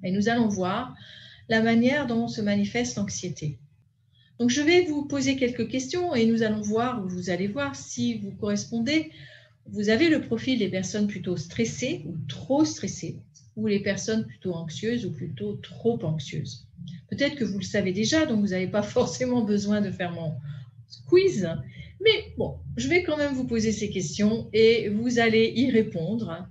Et nous allons voir la manière dont se manifeste l'anxiété. Donc, je vais vous poser quelques questions et nous allons voir, ou vous allez voir si vous correspondez. Vous avez le profil des personnes plutôt stressées ou trop stressées, ou les personnes plutôt anxieuses ou plutôt trop anxieuses. Peut-être que vous le savez déjà, donc vous n'avez pas forcément besoin de faire mon quiz. Mais bon, je vais quand même vous poser ces questions et vous allez y répondre.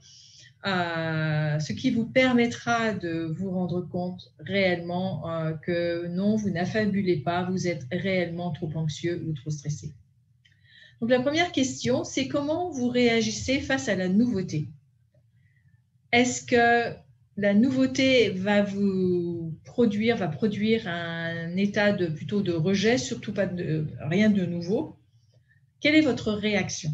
Ce qui vous permettra de vous rendre compte réellement que non, vous n'affabulez pas, vous êtes réellement trop anxieux ou trop stressé. Donc la première question, c'est comment vous réagissez face à la nouveauté? Est-ce que la nouveauté va produire un état plutôt de rejet, surtout pas rien de nouveau? Quelle est votre réaction?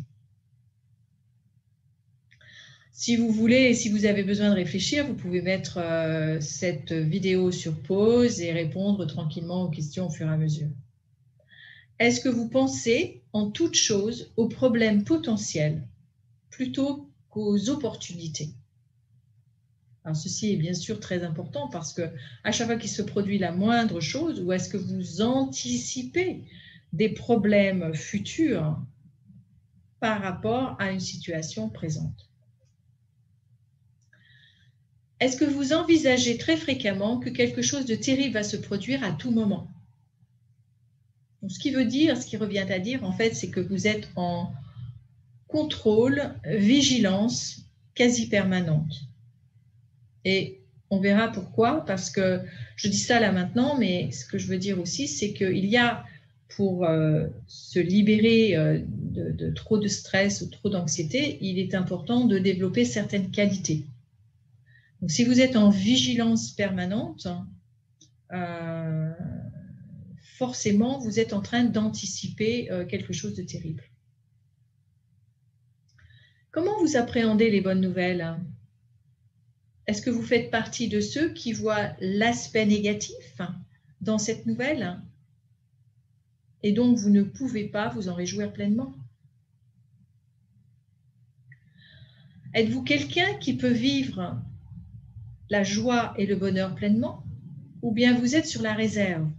Si vous voulez, si vous avez besoin de réfléchir, vous pouvez mettre cette vidéo sur pause et répondre tranquillement aux questions au fur et à mesure. Est-ce que vous pensez en toute chose aux problèmes potentiels plutôt qu'aux opportunités? Alors ceci est bien sûr très important parce que à chaque fois qu'il se produit la moindre chose, ou est-ce que vous anticipez des problèmes futurs par rapport à une situation présente? Est-ce que vous envisagez très fréquemment que quelque chose de terrible va se produire à tout moment? Donc, ce qui revient à dire, en fait, c'est que vous êtes en contrôle, vigilance quasi permanente. Et on verra pourquoi, parce que je dis ça là maintenant, mais ce que je veux dire aussi, c'est qu'il y a, pour se libérer de trop de stress ou trop d'anxiété, il est important de développer certaines qualités. Donc, si vous êtes en vigilance permanente, forcément, vous êtes en train d'anticiper quelque chose de terrible. Comment vous appréhendez les bonnes nouvelles? Est-ce que vous faites partie de ceux qui voient l'aspect négatif dans cette nouvelle et donc vous ne pouvez pas vous en réjouir pleinement? Êtes-vous quelqu'un qui peut vivre la joie et le bonheur pleinement, ou bien vous êtes sur la réserve?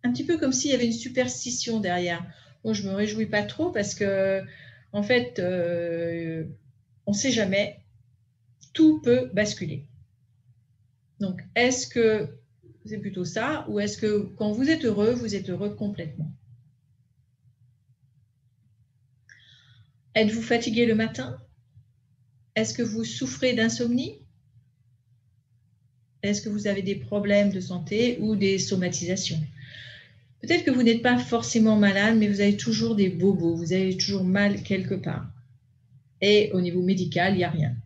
Un petit peu comme s'il y avait une superstition derrière. Moi, je ne me réjouis pas trop parce que, en fait, on ne sait jamais, tout peut basculer. Donc, est-ce que c'est plutôt ça, ou est-ce que quand vous êtes heureux complètement? Êtes-vous fatigué le matin? Est-ce que vous souffrez d'insomnie? Est-ce que vous avez des problèmes de santé ou des somatisations? Peut-être que vous n'êtes pas forcément malade, mais vous avez toujours des bobos, vous avez toujours mal quelque part. Et au niveau médical, il n'y a rien.